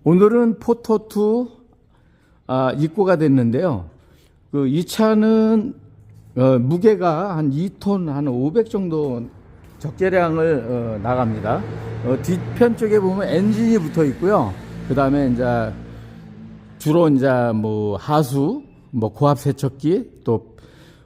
오늘은 포토2 입고가 됐는데요. 이 차는 무게가 한 2톤, 한 500 정도 적재량을 나갑니다. 뒤편 쪽에 보면 엔진이 붙어 있고요. 그 다음에 이제 주로 이제 뭐 하수, 뭐 고압 세척기, 또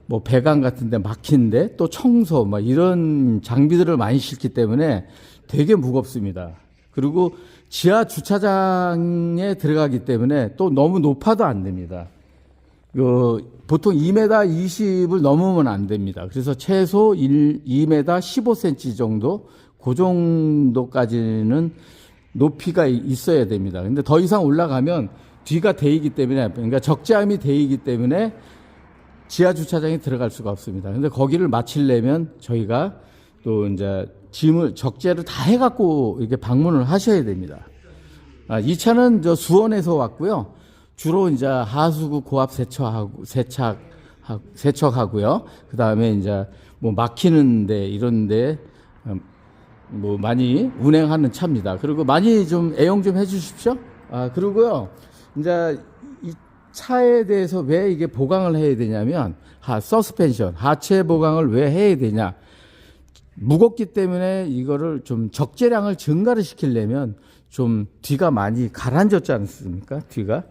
뭐 배관 같은데 막힌데 또 청소, 뭐 이런 장비들을 많이 싣기 때문에 되게 무겁습니다. 그리고 지하 주차장에 들어가기 때문에 또 너무 높아도 안 됩니다. 보통 2m 20을 넘으면 안 됩니다. 그래서 최소 2m 15cm 정도, 그 정도까지는 높이가 있어야 됩니다. 근데 더 이상 올라가면 뒤가 대이기 때문에, 그러니까 적재함이 대이기 때문에 지하 주차장에 들어갈 수가 없습니다. 근데 거기를 마치려면 저희가 또 이제 짐을, 적재를 다 해갖고 이렇게 방문을 하셔야 됩니다. 이 차는 저 수원에서 왔고요. 주로 이제 하수구 고압 세척하고요. 그 다음에 이제 뭐 막히는데 이런데 뭐 많이 운행하는 차입니다. 그리고 많이 좀 애용 좀 해주십시오. 그리고요, 이제 이 차에 대해서 왜 이게 보강을 해야 되냐면, 서스펜션, 하체 보강을 왜 해야 되냐. 무겁기 때문에 이거를 좀 적재량을 증가를 시키려면 좀 뒤가 많이 가라앉았지 않습니까? 뒤가.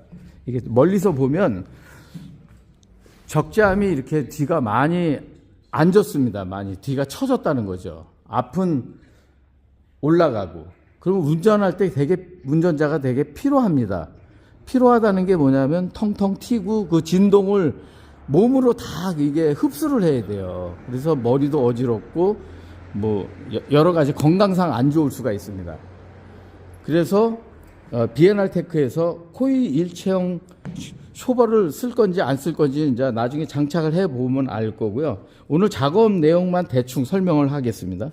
이게 멀리서 보면 적재함이 이렇게 뒤가 많이 앉았습니다. 많이 뒤가 처졌다는 거죠. 앞은 올라가고. 그러면 운전할 때 운전자가 되게 피로합니다. 피로하다는 게 뭐냐면 텅텅 튀고 그 진동을 몸으로 다 이게 흡수를 해야 돼요. 그래서 머리도 어지럽고 뭐 여러 가지 건강상 안 좋을 수가 있습니다. 그래서 B&R 테크에서 코일 일체형 쇼버를 쓸 건지 안 쓸 건지 이제 나중에 장착을 해 보면 알 거고요. 오늘 작업 내용만 대충 설명을 하겠습니다.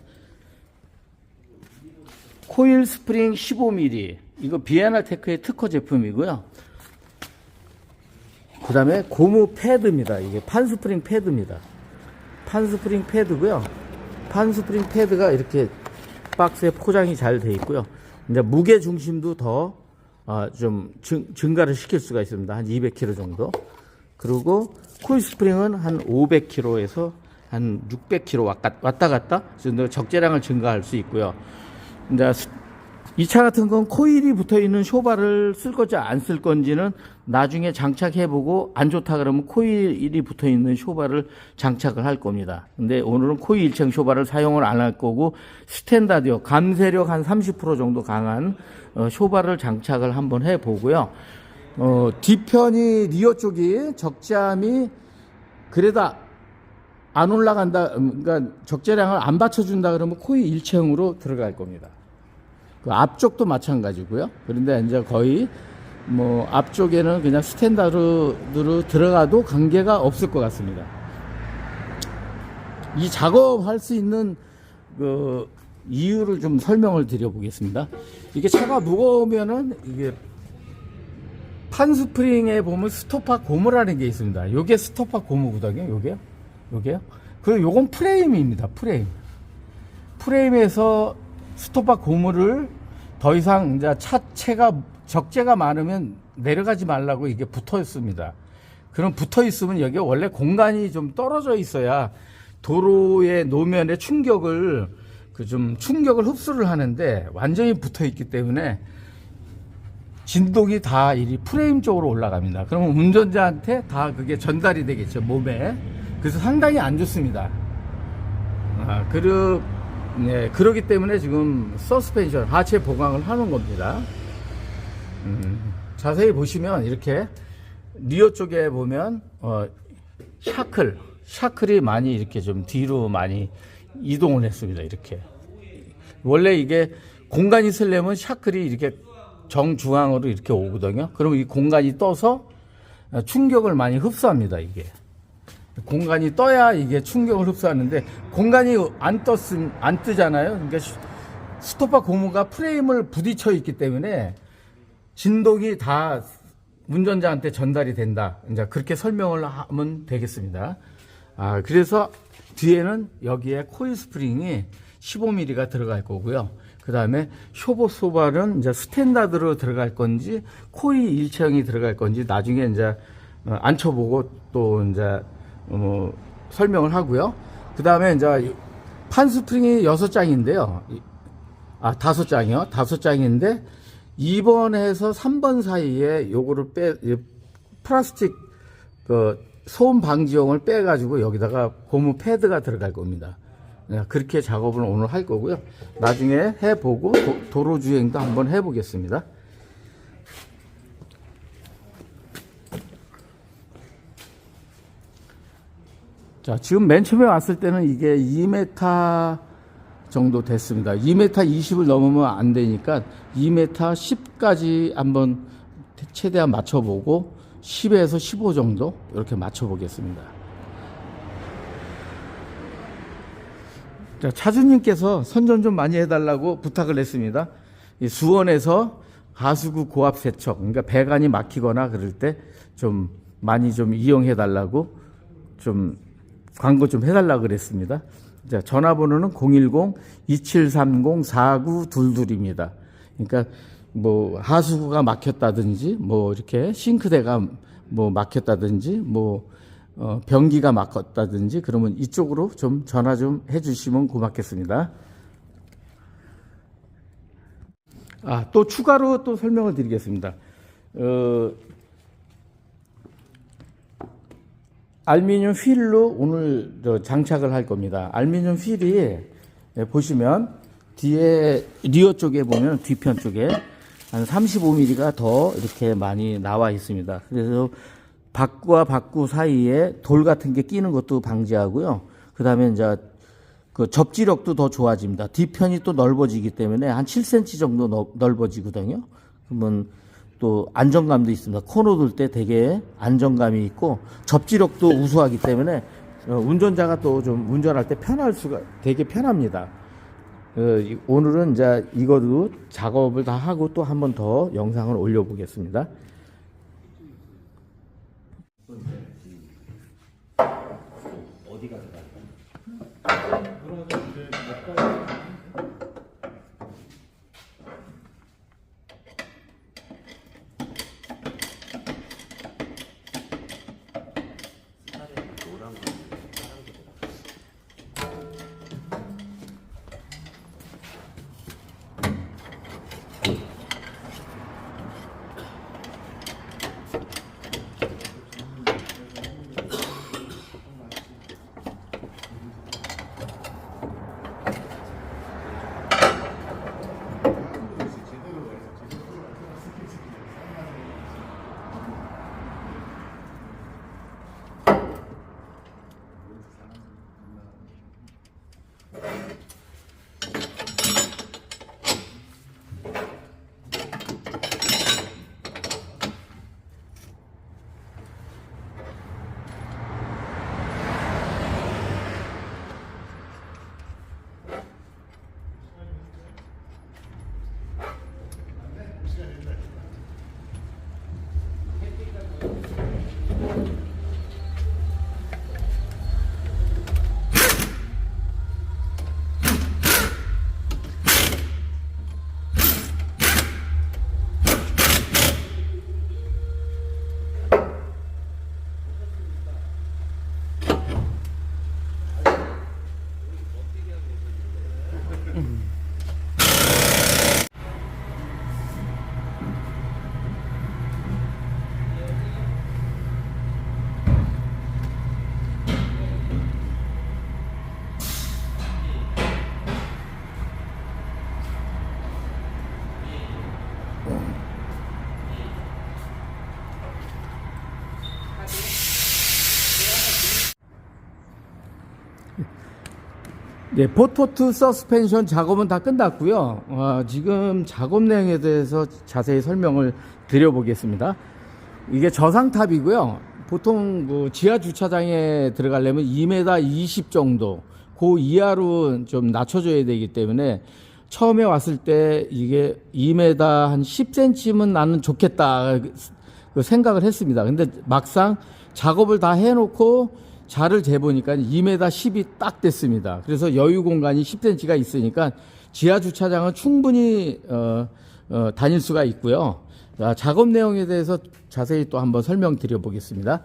코일 스프링 15mm, 이거 B&R 테크의 특허 제품이고요. 그 다음에 고무 패드입니다. 이게 판스프링 패드입니다. 판스프링 패드고요. 판스프링 패드가 이렇게 박스에 포장이 잘 돼 있고요. 이제 무게 중심도 더 좀 증가를 시킬 수가 있습니다. 한 200kg 정도. 그리고 코일 스프링은 한 500kg에서 한 600kg 왔다 갔다 적재량을 증가할 수 있고요. 이제 이 차 같은 건 코일이 붙어 있는 쇼바를 쓸 건지 안 쓸 건지는 나중에 장착해 보고 안 좋다 그러면 코일이 붙어 있는 쇼바를 장착을 할 겁니다. 근데 오늘은 코일 일체형 쇼바를 사용을 안 할 거고 스탠다드요, 감쇄력 한 30% 정도 강한 쇼바를 장착을 한번 해 보고요. 뒤편이 리어 쪽이 적재함이 그래도 안 올라간다, 그러니까 적재량을 안 받쳐준다 그러면 코일 일체형으로 들어갈 겁니다. 그 앞쪽도 마찬가지고요. 그런데 이제 거의 뭐 앞쪽에는 그냥 스탠다드로 들어가도 관계가 없을 것 같습니다. 이 작업할 수 있는 그 이유를 좀 설명을 드려보겠습니다. 이게 차가 무거우면은 이게 판스프링에 보면 스토퍼 고무라는 게 있습니다. 요게 스토퍼 고무거든요. 요게요. 그리고 요건 프레임입니다. 프레임에서 스토퍼 고무를 더 이상 이제 차체가 적재가 많으면 내려가지 말라고 이게 붙어 있습니다. 그럼 붙어 있으면 여기 원래 공간이 좀 떨어져 있어야 도로의 노면의 충격을 흡수를 하는데 완전히 붙어 있기 때문에 진동이 다 이 프레임 쪽으로 올라갑니다. 그러면 운전자한테 다 그게 전달이 되겠죠, 몸에. 그래서 상당히 안 좋습니다. 그러기 때문에 지금 서스펜션, 하체 보강을 하는 겁니다. 자세히 보시면 이렇게 리어 쪽에 보면 샤클이 많이 이렇게 좀 뒤로 많이 이동을 했습니다. 이렇게 원래 이게 공간이 쓰려면 샤클이 이렇게 정중앙으로 이렇게 오거든요. 그러면 이 공간이 떠서 충격을 많이 흡수합니다. 이게 공간이 떠야 이게 충격을 흡수하는데 공간이 안 뜨잖아요. 그러니까 스토퍼 고무가 프레임을 부딪혀 있기 때문에 진동이 다 운전자한테 전달이 된다. 이제 그렇게 설명을 하면 되겠습니다. 그래서 뒤에는 여기에 코일 스프링이 15mm가 들어갈 거고요. 그 다음에 쇼보소발은 이제 스탠다드로 들어갈 건지 코일 일체형이 들어갈 건지 나중에 이제 앉혀보고 또 이제 설명을 하고요. 그 다음에 이제 판 스프링이 6장인데요. 5장이요. 5장인데 2번에서 3번 사이에 요거를 플라스틱 그 소음 방지용을 빼가지고 여기다가 고무 패드가 들어갈 겁니다. 그렇게 작업을 오늘 할 거고요. 나중에 해보고 도로 주행도 한번 해보겠습니다. 자, 지금 맨 처음에 왔을 때는 이게 2m 정도 됐습니다. 2m 20을 넘으면 안 되니까 2m 10까지 한번 최대한 맞춰보고 10에서 15 정도 이렇게 맞춰보겠습니다. 자, 차주님께서 선전 좀 많이 해달라고 부탁을 했습니다. 이 수원에서 하수구 고압 세척, 그러니까 배관이 막히거나 그럴 때 좀 많이 좀 이용해달라고 좀 광고 좀 해달라고 그랬습니다. 자, 전화번호는 010-2730-4922입니다. 그러니까 뭐 하수구가 막혔다든지 뭐 이렇게 싱크대가 뭐 막혔다든지 뭐 변기가 막혔다든지 그러면 이쪽으로 좀 전화 좀 해주시면 고맙겠습니다. 또 추가로 또 설명을 드리겠습니다. 알루미늄 휠로 오늘 장착을 할 겁니다. 알루미늄 휠이 보시면 뒤에 리어 쪽에 보면 뒤편 쪽에 한 35mm가 더 이렇게 많이 나와 있습니다. 그래서 밖과 밖구 사이에 돌 같은 게 끼는 것도 방지하고요. 그 다음에 이제 그 접지력도 더 좋아집니다. 뒤편이 또 넓어지기 때문에 한 7cm 정도 넓어지거든요. 그러면 또 안정감도 있습니다. 코너 돌 때 되게 안정감이 있고 접지력도 우수하기 때문에 운전자가 또 좀 운전할 때 편할 수가 되게 편합니다. 오늘은 이제 이거도 작업을 다 하고 또 한 번 더 영상을 올려보겠습니다. 어디가 들어갈까? 네, 포토2 서스펜션 작업은 다 끝났고요. 지금 작업 내용에 대해서 자세히 설명을 드려보겠습니다. 이게 저상탑이고요. 보통 그 지하 주차장에 들어가려면 2m 20 정도, 그 이하로 좀 낮춰줘야 되기 때문에 처음에 왔을 때 이게 2m 한 10cm면 나는 좋겠다 그 생각을 했습니다. 근데 막상 작업을 다 해놓고 자를 재보니까 2m 10이 딱 됐습니다. 그래서 여유 공간이 10cm가 있으니까 지하 주차장은 충분히 다닐 수가 있고요. 자, 작업 내용에 대해서 자세히 또 한번 설명드려 보겠습니다.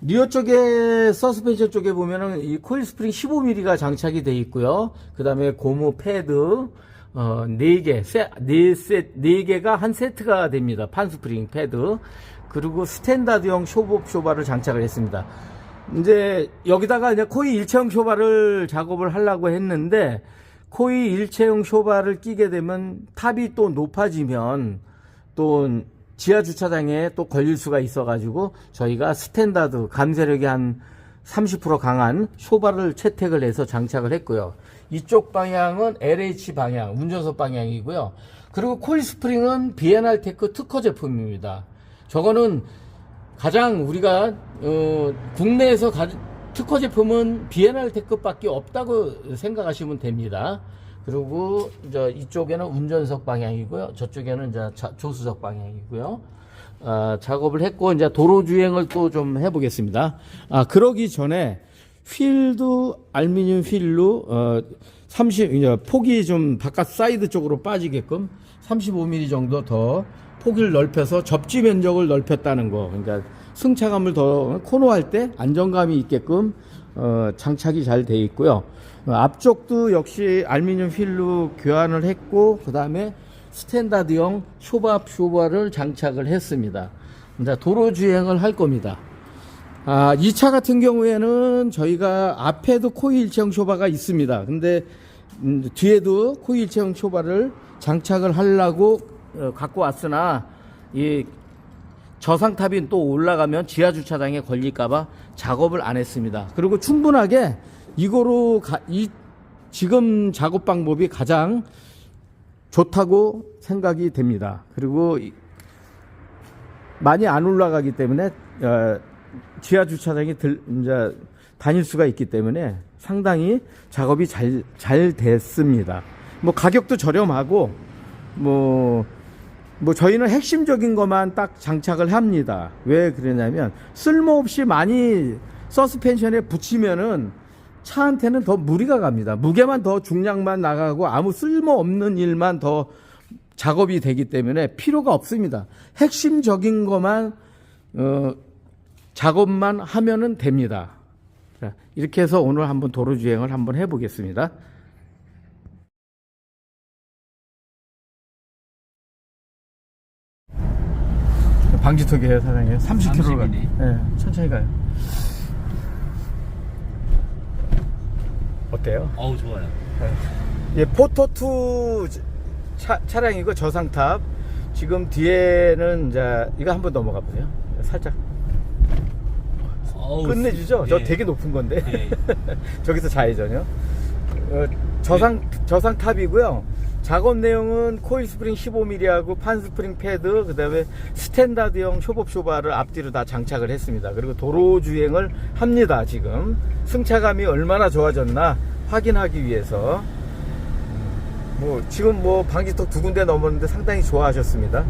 리어 쪽에 서스펜션 쪽에 보면은 이 코일 스프링 15mm가 장착이 되어 있고요. 그 다음에 고무 패드 4개가 한 세트가 됩니다. 판 스프링 패드. 그리고 스탠다드형 쇼바를 장착을 했습니다. 이제 여기다가 그냥 코일 일체형 쇼바를 작업을 하려고 했는데, 코일 일체형 쇼바를 끼게 되면 탑이 또 높아지면 또 지하 주차장에 또 걸릴 수가 있어가지고 저희가 스탠다드 감쇄력이 한 30% 강한 쇼바를 채택을 해서 장착을 했고요. 이쪽 방향은 LH 방향, 운전석 방향이고요. 그리고 코일 스프링은 B&R 테크 특허 제품입니다. 저거는 가장 우리가 국내에서 특허 제품은 B&R 테크밖에 없다고 생각하시면 됩니다. 그리고 이쪽에는 운전석 방향이고요. 저쪽에는 이제 조수석 방향이고요. 작업을 했고 이제 도로 주행을 또 좀 해보겠습니다. 그러기 전에 휠도 알루미늄 휠로 30 폭이 좀 바깥 사이드 쪽으로 빠지게끔 35mm 정도 더 폭을 넓혀서 접지 면적을 넓혔다는 거. 그러니까 승차감을 더 코너할 때 안정감이 있게끔 장착이 잘 되어 있고요. 앞쪽도 역시 알루미늄 휠로 교환을 했고, 그 다음에 스탠다드형 쇼바를 장착을 했습니다. 이제 도로 주행을 할 겁니다. 이 차 같은 경우에는 저희가 앞에도 코일 일체형 쇼바가 있습니다. 근데 뒤에도 코일 일체형 쇼바를 장착을 하려고 갖고 왔으나 이 저상탑이 또 올라가면 지하 주차장에 걸릴까봐 작업을 안 했습니다. 그리고 충분하게 이거로 지금 작업 방법이 가장 좋다고 생각이 됩니다. 그리고 많이 안 올라가기 때문에 지하 주차장이 이제 다닐 수가 있기 때문에 상당히 작업이 잘 됐습니다. 뭐 가격도 저렴하고 뭐 저희는 핵심적인 것만 딱 장착을 합니다. 왜 그러냐면 쓸모없이 많이 서스펜션에 붙이면은 차한테는 더 무리가 갑니다. 무게만 더 중량만 나가고 아무 쓸모없는 일만 더 작업이 되기 때문에 필요가 없습니다. 핵심적인 것만 작업만 하면은 됩니다. 자, 이렇게 해서 오늘 한번 도로 주행을 한번 해보겠습니다. 방지턱이에요, 사장님. 30km로 가요. 네, 천천히 가요. 어때요? 어우, 좋아요. 예, 포토2 차량이고 저상탑. 지금 뒤에는 이제 이거 한번 넘어가 보세요. 살짝. 어우, 끝내주죠? 저 예. 되게 높은 건데. 예. 저기서 좌회전이요. 저상탑이고요. 작업 내용은 코일 스프링 15mm하고 판 스프링 패드, 그 다음에 스탠다드형 쇼바를 앞뒤로 다 장착을 했습니다. 그리고 도로 주행을 합니다. 지금 승차감이 얼마나 좋아졌나 확인하기 위해서 지금 방지턱 2군데 넘었는데 상당히 좋아하셨습니다.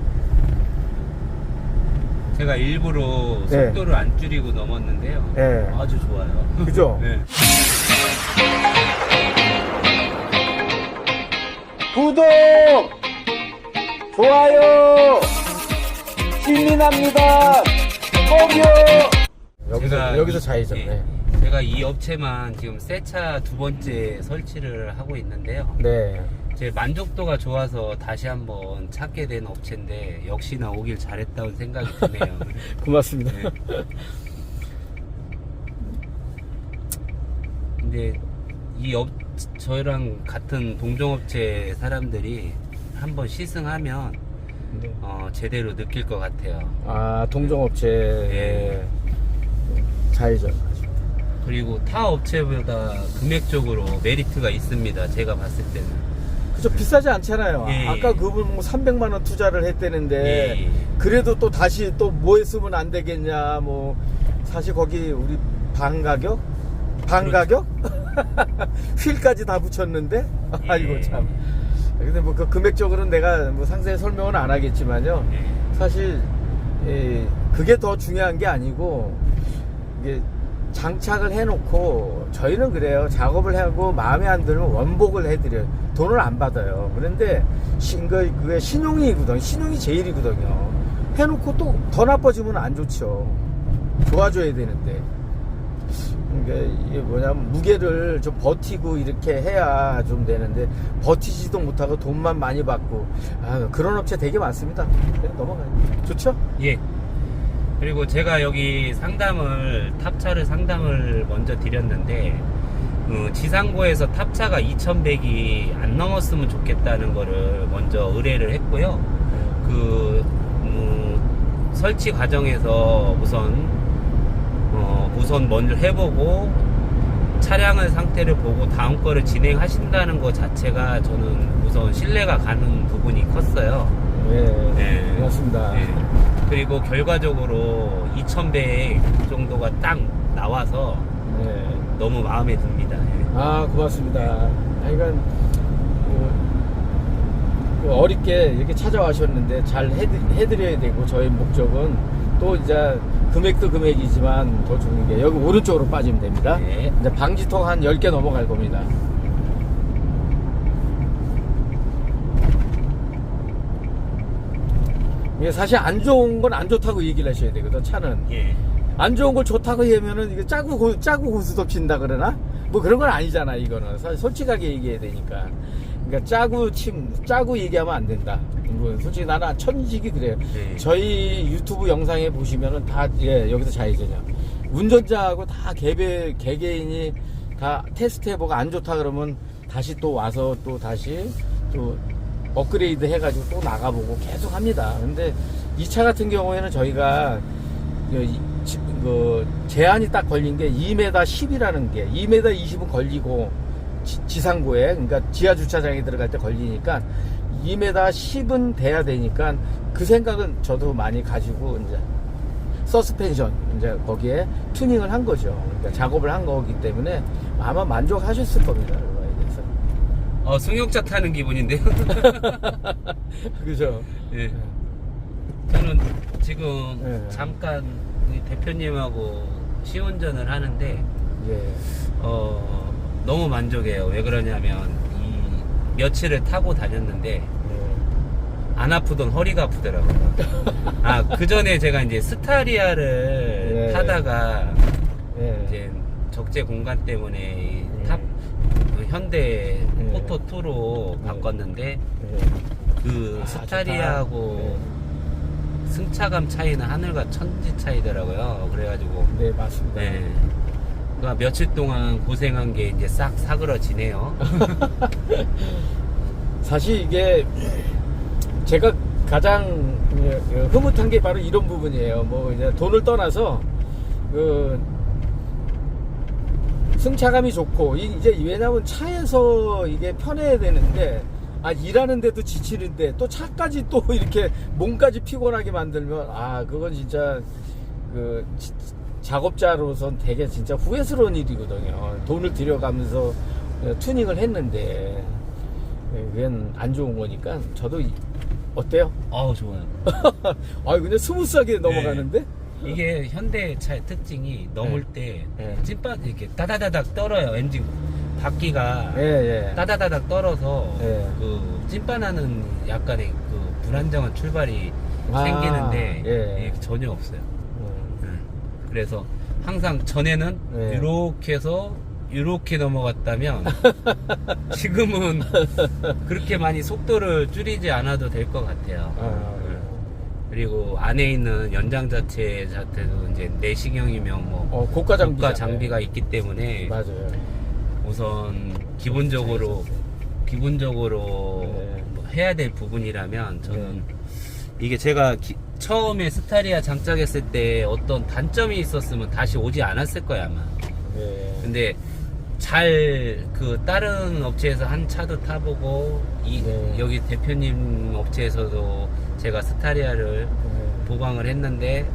제가 일부러 네. 속도를 안 줄이고 넘었는데요. 네. 아주 좋아요. 그죠? 네. 구독, 좋아요, 힘이 납니다. 꼭요. 여기서 좌회전. 네. 제가 이 업체만 지금 새 차 2번째 설치를 하고 있는데요. 네. 제 만족도가 좋아서 다시 한번 찾게 된 업체인데 역시나 오길 잘했다는 생각이 드네요. 고맙습니다. 네. 근데 저희랑 같은 동종업체 사람들이 한번 시승하면 네. 제대로 느낄 것 같아요. 동종업체. 네. 좌회전. 그리고 타 업체보다 금액적으로 메리트가 있습니다. 제가 봤을 때는. 그죠, 비싸지 않잖아요. 예. 아까 그분 300만원 투자를 했다는데, 예. 그래도 또 다시 또 뭐에 쓰면 안 되겠냐, 사실 거기 우리 반 가격? 휠까지 다 붙였는데? 아이고, 예. 참. 근데 그 금액적으로는 내가 상세히 설명은 안 하겠지만요. 예. 사실, 그게 더 중요한 게 아니고, 이게 장착을 해놓고 저희는 그래요. 작업을 하고 마음에 안 들면 원복을 해드려요. 돈을 안 받아요. 그런데 그게 신용이 제일이거든요. 해놓고 또 더 나빠지면 안 좋죠. 좋아져야 되는데. 그러니까 이게 뭐냐면 무게를 좀 버티고 이렇게 해야 좀 되는데 버티지도 못하고 돈만 많이 받고 그런 업체 되게 많습니다. 그냥 넘어가요. 좋죠? 예. 그리고 제가 여기 탑차를 상담을 먼저 드렸는데 지상고에서 탑차가 2100이 안 넘었으면 좋겠다는 거를 먼저 의뢰를 했고요. 설치 과정에서 우선 먼저 해보고 차량의 상태를 보고 다음 거를 진행하신다는 것 자체가 저는 우선 신뢰가 가는 부분이 컸어요. 네, 고맙습니다. 네. 그리고 결과적으로 2100 정도가 딱 나와서 너무 마음에 듭니다. 고맙습니다. 그러니까 어렵게 이렇게 찾아와셨는데 잘 해드려야 되고 저희 목적은 또 이제 금액도 금액이지만 더 좋은 게 여기 오른쪽으로 빠지면 됩니다. 네. 이제 방지턱 한 10개 넘어갈 겁니다. 이게 사실 안 좋은 건 안 좋다고 얘기를 하셔야 되거든. 차는 예. 안 좋은 걸 좋다고 하면은 이게 짜고 고수톱 친다 그러나 뭐 그런 건 아니잖아. 이거는 사실 솔직하게 얘기해야 되니까. 그러니까 짜고 얘기하면 안 된다. 뭐 솔직히 나는 천직이 그래요. 네. 저희 유튜브 영상에 보시면은 다 여기서 좌회전이야. 운전자하고 다 개개인이 다 테스트 해보고 안 좋다 그러면 다시 또 와서 또 다시 또 업그레이드 해가지고 또 나가보고 계속 합니다. 근데 이 차 같은 경우에는 저희가 제한이 딱 걸린 게 2m 10이라는 게 2m 20은 걸리고 지상고에 그러니까 지하 주차장에 들어갈 때 걸리니까 2m 10은 돼야 되니까 그 생각은 저도 많이 가지고 이제 서스펜션 이제 거기에 튜닝을 한 거죠. 그러니까 작업을 한 거기 때문에 아마 만족하셨을 겁니다. 승용차 타는 기분인데요. 그죠? 예. 저는 지금 잠깐 우리 대표님하고 시운전을 하는데 너무 만족해요. 왜 그러냐면 이 며칠을 타고 다녔는데 안 아프던 허리가 아프더라고요. 그 전에 제가 이제 스타리아를 타다가 이제 적재 공간 때문에 현대 포토2로 바꿨는데 스타리아하고 승차감 차이는 하늘과 천지 차이더라고요. 그래가지고 네, 맞습니다. 그러니까 며칠 동안 고생한 게 이제 싹 사그러지네요. 사실 이게 제가 가장 흐뭇한 게 바로 이런 부분이에요. 뭐 이제 돈을 떠나서 승차감이 좋고 이제 왜냐면 차에서 이게 편해야 되는데 일하는데도 지치는데 또 차까지 또 이렇게 몸까지 피곤하게 만들면 그건 진짜 작업자로선 되게 진짜 후회스러운 일이거든요. 돈을 들여가면서 튜닝을 했는데 그건 안 좋은 거니까 저도 어때요? 좋아요. 근데 스무스하게 넘어가는데? 이게 현대차의 특징이 넘을 때 찐빵 이렇게 따다다닥 떨어요. 엔진 바퀴가 따다다닥 떨어서 그 찐빵하는 약간의 그 불안정한 출발이 생기는데 이게 전혀 없어요. 그래서 항상 전에는 이렇게 해서 이렇게 넘어갔다면 지금은 그렇게 많이 속도를 줄이지 않아도 될 것 같아요. 그리고 안에 있는 연장 자체도 이제 내시경이면 뭐 고가 장비가 있기 때문에 맞아요. 우선 기본적으로 뭐 해야 될 부분이라면 저는 이게 제가 처음에 스타리아 장착했을 때 어떤 단점이 있었으면 다시 오지 않았을 거야 아마. 근데 다른 업체에서 한 차도 타보고 여기 대표님 업체에서도 제가 스타리아를 보강을 했는데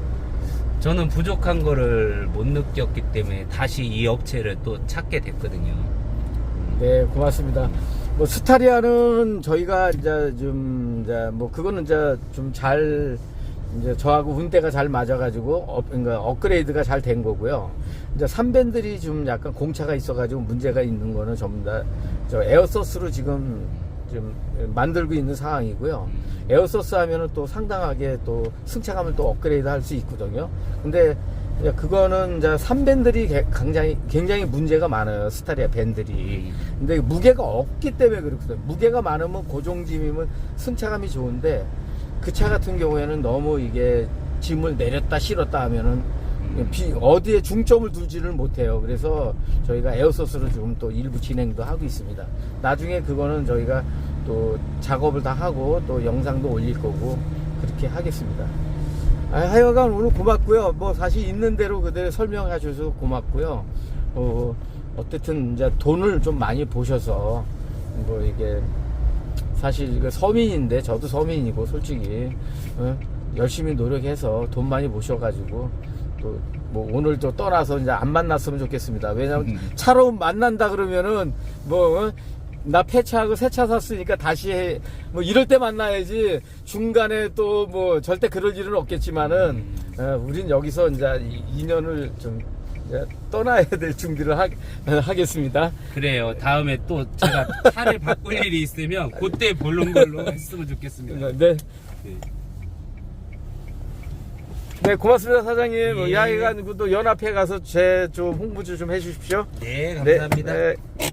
저는 부족한 거를 못 느꼈기 때문에 다시 이 업체를 또 찾게 됐거든요. 네, 고맙습니다. 뭐 스타리아는 저희가 이제 뭐 그거는 이제 좀 잘 이제 저하고 운대가 잘 맞아가지고 그러니까 업그레이드가 잘 된 거고요. 이제 3밴들이 좀 약간 공차가 있어가지고 문제가 있는 거는 전부 다 저 에어소스로 지금 좀 만들고 있는 상황이고요. 에어소스 하면은 또 상당하게 또 승차감을 또 업그레이드 할 수 있거든요. 근데 이제 그거는 이제 3밴들이 굉장히 문제가 많아요. 스타리아 밴들이. 근데 무게가 없기 때문에 그렇거든요. 무게가 많으면 고정짐이면 승차감이 좋은데 그 차 같은 경우에는 너무 이게 짐을 내렸다 실었다 하면은 어디에 중점을 두지를 못해요. 그래서 저희가 에어소스로 지금 또 일부 진행도 하고 있습니다. 나중에 그거는 저희가 또 작업을 다 하고 또 영상도 올릴 거고 그렇게 하겠습니다. 하여간 오늘 고맙고요. 뭐 사실 있는 대로 그대로 설명해 주셔서 고맙고요. 어쨌든 이제 돈을 좀 많이 보셔서 뭐 이게 사실 이거 서민인데 저도 서민이고 솔직히 열심히 노력해서 돈 많이 모셔가지고 또 뭐 오늘 또 떠나서 이제 안 만났으면 좋겠습니다. 왜냐면 차로 만난다 그러면은 뭐 나 폐차하고 새 차 샀으니까 다시 해 뭐 이럴 때 만나야지 중간에 또 뭐 절대 그럴 일은 없겠지만은 우린 여기서 이제 인연을 좀 이제 떠나야 될 준비를 하겠습니다. 그래요. 다음에 또 제가 차를 바꿀 일이 있으면 그때 보는 걸로 했으면 좋겠습니다. 네. 네, 고맙습니다, 사장님. 예. 야이가 또 연합회 가서 제 좀 홍보 좀 해주십시오. 네, 감사합니다. 네, 네.